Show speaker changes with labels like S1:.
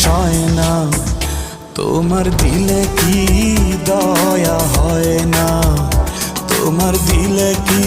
S1: সয় না। তোমার দিলে কি দয়া হয় না, তোমার দিলে কি